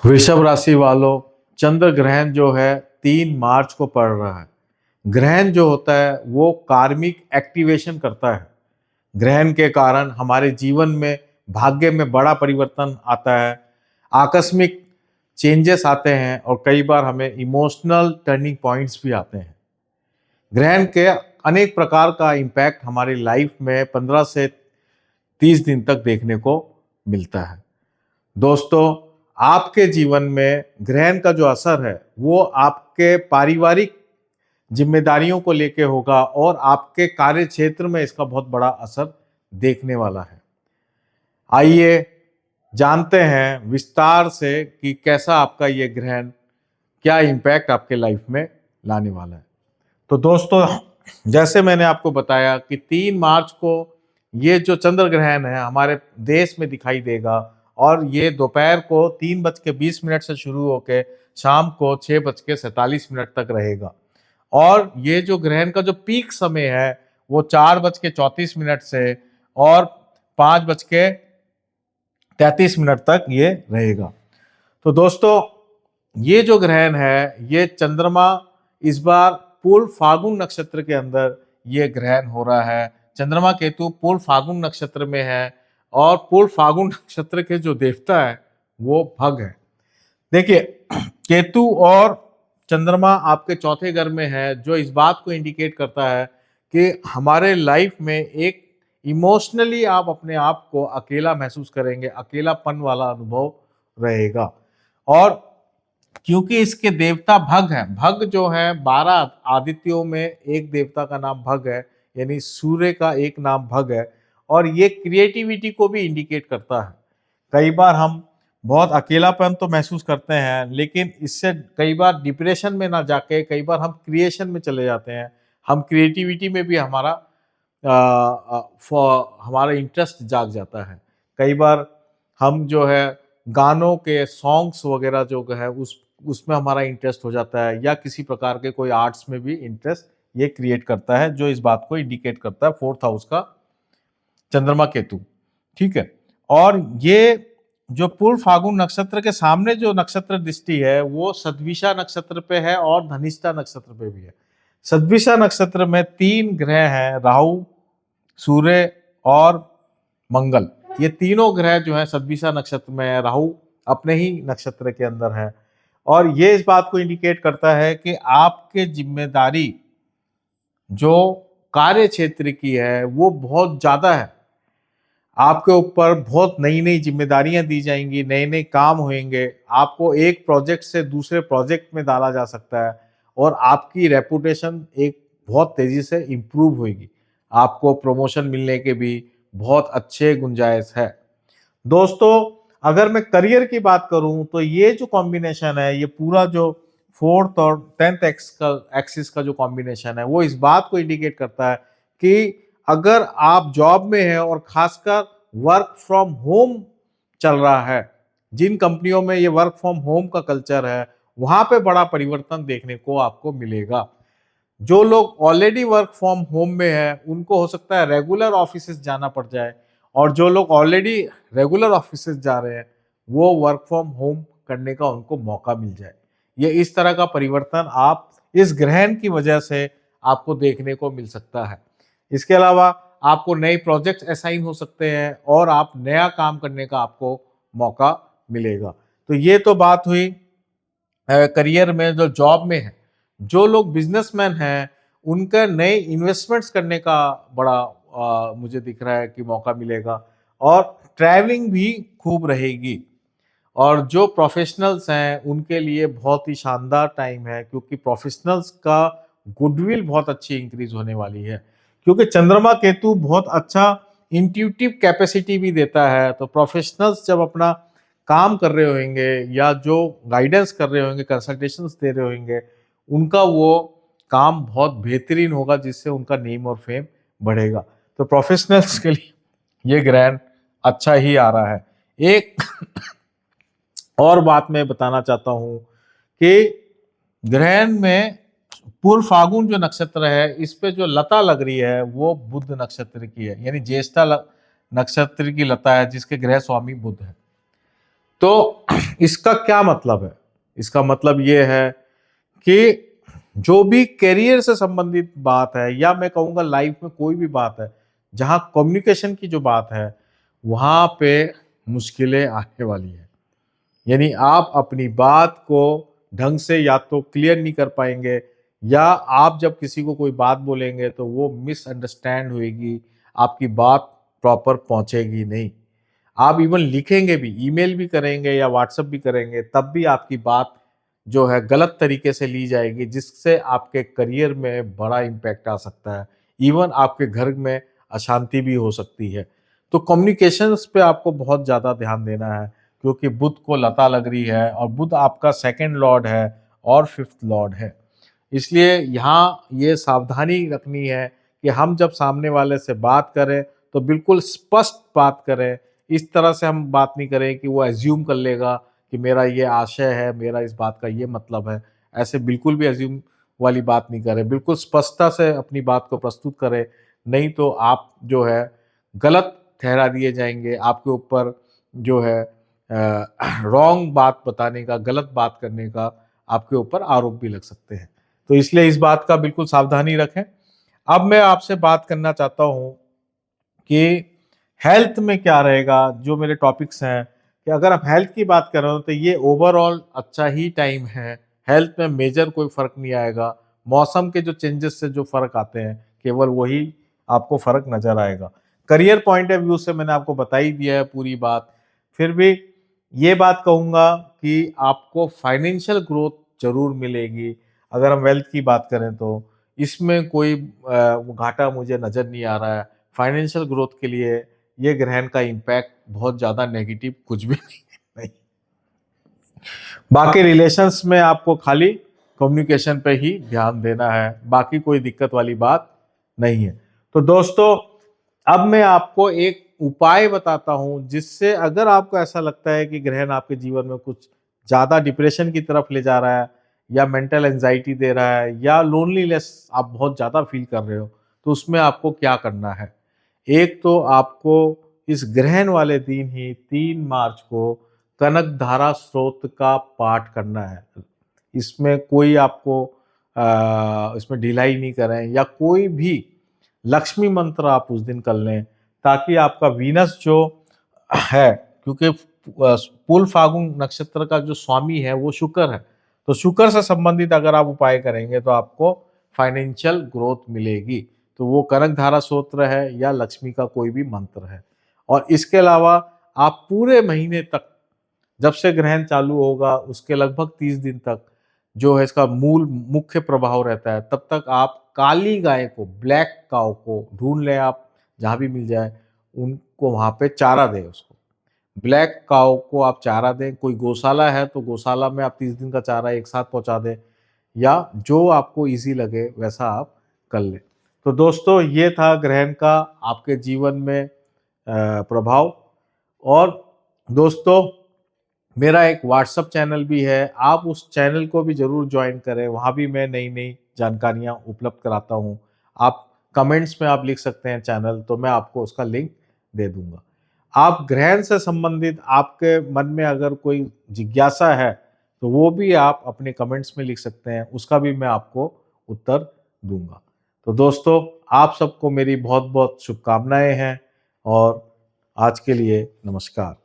वृषभ राशि वालों, चंद्र ग्रहण जो है 3 मार्च को पड़ रहा है। ग्रहण जो होता है वो कार्मिक एक्टिवेशन करता है। ग्रहण के कारण हमारे जीवन में भाग्य में बड़ा परिवर्तन आता है, आकस्मिक चेंजेस आते हैं और कई बार हमें इमोशनल टर्निंग पॉइंट्स भी आते हैं। ग्रहण के अनेक प्रकार का इम्पैक्ट हमारी लाइफ में 15 से 30 दिन तक देखने को मिलता है। दोस्तों, आपके जीवन में ग्रहण का जो असर है वो आपके पारिवारिक जिम्मेदारियों को लेके होगा और आपके कार्य क्षेत्र में इसका बहुत बड़ा असर देखने वाला है। आइए जानते हैं विस्तार से कि कैसा आपका ये ग्रहण क्या इम्पैक्ट आपके लाइफ में लाने वाला है। तो दोस्तों, जैसे मैंने आपको बताया कि 3 मार्च को ये जो चंद्र ग्रहण है हमारे देश में दिखाई देगा और ये दोपहर को 3:20 से शुरू होकर शाम को 6:47 तक रहेगा। और ये जो ग्रहण का जो पीक समय है वो 4:34 से और 5:33 तक ये रहेगा। तो दोस्तों, ये जो ग्रहण है ये चंद्रमा इस बार पूर्व फाल्गुन नक्षत्र के अंदर ये ग्रहण हो रहा है। चंद्रमा केतु पूर्व फाल्गुन नक्षत्र में है और पूर्व फाल्गुन नक्षत्र के जो देवता है वो भग है। देखिए, केतु और चंद्रमा आपके चौथे घर में है, जो इस बात को इंडिकेट करता है कि हमारे लाइफ में एक इमोशनली आप अपने आप को अकेला महसूस करेंगे, अकेलापन वाला अनुभव रहेगा। और क्योंकि इसके देवता भग हैं, भग जो है 12 आदित्यों में एक देवता का नाम भग है, यानी सूर्य का एक नाम भग है और ये क्रिएटिविटी को भी इंडिकेट करता है। कई बार हम बहुत अकेलापन तो महसूस करते हैं, लेकिन इससे कई बार डिप्रेशन में ना जाके कई बार हम क्रिएशन में चले जाते हैं। हम क्रिएटिविटी में भी हमारा इंटरेस्ट जाग जाता है। कई बार हम जो है गानों के सॉन्ग्स वगैरह जो है उसमें हमारा इंटरेस्ट हो जाता है, या किसी प्रकार के कोई आर्ट्स में भी इंटरेस्ट ये क्रिएट करता है, जो इस बात को इंडिकेट करता है 4th हाउस का चंद्रमा केतु। ठीक है। और ये जो पूर्व फाल्गुन नक्षत्र के सामने जो नक्षत्र दृष्टि है वो सद्विषा नक्षत्र पे है और धनिष्ठा नक्षत्र पे भी है। सद्विषा नक्षत्र में 3 ग्रह हैं, राहु, सूर्य और मंगल। ये तीनों ग्रह जो है सद्विषा नक्षत्र में है। राहु अपने ही नक्षत्र के अंदर है और ये इस बात को इंडिकेट करता है कि आपके जिम्मेदारी जो कार्य क्षेत्र की है वो बहुत ज्यादा है। आपके ऊपर बहुत नई नई जिम्मेदारियां दी जाएंगी, नए नए काम होंगे, आपको एक प्रोजेक्ट से दूसरे प्रोजेक्ट में डाला जा सकता है और आपकी रेपुटेशन एक बहुत तेजी से इम्प्रूव होगी। आपको प्रमोशन मिलने के भी बहुत अच्छे गुंजाइश है। दोस्तों, अगर मैं करियर की बात करूं तो ये जो कॉम्बिनेशन है, ये पूरा जो 4th और 10th एक्सिस का जो कॉम्बिनेशन है वो इस बात को इंडिकेट करता है कि अगर आप जॉब में हैं और खासकर वर्क फ्रॉम होम चल रहा है, जिन कंपनियों में ये वर्क फ्रॉम होम का कल्चर है वहां पे बड़ा परिवर्तन देखने को आपको मिलेगा। जो लोग ऑलरेडी वर्क फ्रॉम होम में है उनको हो सकता है रेगुलर ऑफिसेज जाना पड़ जाए, और जो लोग ऑलरेडी रेगुलर ऑफिसेज जा रहे हैं वो वर्क फ्रॉम होम करने का उनको मौका मिल जाए। ये इस तरह का परिवर्तन आप इस ग्रहण की वजह से आपको देखने को मिल सकता है। इसके अलावा आपको नए प्रोजेक्ट्स असाइन हो सकते हैं और आप नया काम करने का आपको मौका मिलेगा। तो ये तो बात हुई करियर में, जो जॉब में है। जो लोग बिजनेसमैन हैं उनका नए इन्वेस्टमेंट्स करने का बड़ा मुझे दिख रहा है कि मौका मिलेगा और ट्रैवलिंग भी खूब रहेगी। और जो प्रोफेशनल्स हैं उनके लिए बहुत ही शानदार टाइम है, क्योंकि प्रोफेशनल्स का गुडविल बहुत अच्छी इंक्रीज होने वाली है, क्योंकि चंद्रमा केतु बहुत अच्छा इंट्यूटिव कैपेसिटी भी देता है। तो प्रोफेशनल्स जब अपना काम कर रहे होंगे या जो गाइडेंस कर रहे होंगे, कंसल्टेशंस दे रहे होंगे, उनका वो काम बहुत बेहतरीन होगा, जिससे उनका नेम और फेम बढ़ेगा। तो प्रोफेशनल्स के लिए ये ग्रहण अच्छा ही आ रहा है। एक और बात मैं बताना चाहता हूं कि ग्रहण में पूर्व फागुन जो नक्षत्र है इस पे जो लता लग रही है वो बुध नक्षत्र की है, यानी ज्येष्ठा नक्षत्र की लता है जिसके ग्रह स्वामी बुध है। तो इसका क्या मतलब है? इसका मतलब ये है कि जो भी करियर से संबंधित बात है, या मैं कहूँगा लाइफ में कोई भी बात है, जहाँ कम्युनिकेशन की जो बात है, वहाँ पे मुश्किलें आने वाली है। यानी आप अपनी बात को ढंग से या तो क्लियर नहीं कर पाएँगे, या आप जब किसी को कोई बात बोलेंगे तो वो मिसअंडरस्टैंड होएगी, आपकी बात प्रॉपर पहुँचेगी नहीं। आप इवन लिखेंगे भी, ईमेल भी करेंगे या व्हाट्सएप भी करेंगे, तब भी आपकी बात जो है गलत तरीके से ली जाएगी, जिससे आपके करियर में बड़ा इम्पैक्ट आ सकता है। इवन आपके घर में अशांति भी हो सकती है। तो कम्युनिकेशंस पे आपको बहुत ज़्यादा ध्यान देना है, क्योंकि बुध को लता लग रही है और बुध आपका सेकंड लॉर्ड है और फिफ्थ लॉर्ड है। इसलिए यहाँ ये सावधानी रखनी है कि हम जब सामने वाले से बात करें तो बिल्कुल स्पष्ट बात करें। इस तरह से हम बात नहीं करें कि वो अज़्यूम कर लेगा कि मेरा ये आशय है, मेरा इस बात का ये मतलब है। ऐसे बिल्कुल भी अज़्यूम वाली बात नहीं करें। बिल्कुल स्पष्टता से अपनी बात को प्रस्तुत करें, नहीं तो आप जो है गलत ठहरा दिए जाएँगे। आपके ऊपर जो है रॉन्ग बात बताने का, गलत बात करने का आपके ऊपर आरोप भी लग सकते हैं। तो इसलिए इस बात का बिल्कुल सावधानी रखें। अब मैं आपसे बात करना चाहता हूँ कि हेल्थ में क्या रहेगा, जो मेरे टॉपिक्स हैं, कि अगर हम हेल्थ की बात कर रहे हो तो ये ओवरऑल अच्छा ही टाइम है। हेल्थ में मेजर कोई फ़र्क नहीं आएगा। मौसम के जो चेंजेस से जो फ़र्क आते हैं, केवल वही आपको फ़र्क नज़र आएगा। करियर पॉइंट ऑफ व्यू से मैंने आपको बता ही दिया है पूरी बात। फिर भी ये बात कहूँगा कि आपको फाइनेंशियल ग्रोथ ज़रूर मिलेगी। अगर हम वेल्थ की बात करें तो इसमें कोई घाटा मुझे नज़र नहीं आ रहा है। फाइनेंशियल ग्रोथ के लिए ये ग्रहण का इम्पैक्ट बहुत ज़्यादा नेगेटिव कुछ भी नहीं। बाकी रिलेशंस में आपको खाली कम्युनिकेशन पे ही ध्यान देना है, बाकी कोई दिक्कत वाली बात नहीं है। तो दोस्तों, अब मैं आपको एक उपाय बताता हूँ, जिससे अगर आपको ऐसा लगता है कि ग्रहण आपके जीवन में कुछ ज़्यादा डिप्रेशन की तरफ ले जा रहा है, या मेंटल एंग्जायटी दे रहा है, या लोनलीनेस आप बहुत ज़्यादा फील कर रहे हो, तो उसमें आपको क्या करना है? एक तो आपको इस ग्रहण वाले दिन ही 3 मार्च को कनक धारा स्रोत का पाठ करना है। इसमें कोई आपको इसमें ढिलाई नहीं करें, या कोई भी लक्ष्मी मंत्र आप उस दिन कर लें, ताकि आपका वीनस जो है, क्योंकि पूल फाल्गुन नक्षत्र का जो स्वामी है वो शुक्र है, तो शुक्र से संबंधित अगर आप उपाय करेंगे तो आपको फाइनेंशियल ग्रोथ मिलेगी। तो वो कनक धारा स्तोत्र है या लक्ष्मी का कोई भी मंत्र है। और इसके अलावा आप पूरे महीने तक, जब से ग्रहण चालू होगा उसके लगभग 30 दिन तक जो है इसका मूल मुख्य प्रभाव रहता है, तब तक आप काली गाय को, ब्लैक काऊ को ढूँढ लें आप, जहाँ भी मिल जाए, उनको वहाँ पे चारा दें उसको। ब्लैक काऊ को आप चारा दें, कोई गौशाला है तो गौशाला में आप 30 दिन का चारा एक साथ पहुँचा दें, या जो आपको ईज़ी लगे वैसा आप कर लें। तो दोस्तों, ये था ग्रहण का आपके जीवन में प्रभाव। और दोस्तों, मेरा एक व्हाट्सएप चैनल भी है, आप उस चैनल को भी ज़रूर जॉइन करें, वहाँ भी मैं नई-नई जानकारियाँ उपलब्ध कराता हूँ। आप कमेंट्स में आप लिख सकते हैं चैनल, तो मैं आपको उसका लिंक दे दूँगा। आप ग्रहण से संबंधित आपके मन में अगर कोई जिज्ञासा है, तो वो भी आप अपने कमेंट्स में लिख सकते हैं, उसका भी मैं आपको उत्तर दूँगा। तो दोस्तों, आप सबको मेरी बहुत-बहुत शुभकामनाएँ हैं, और आज के लिए नमस्कार।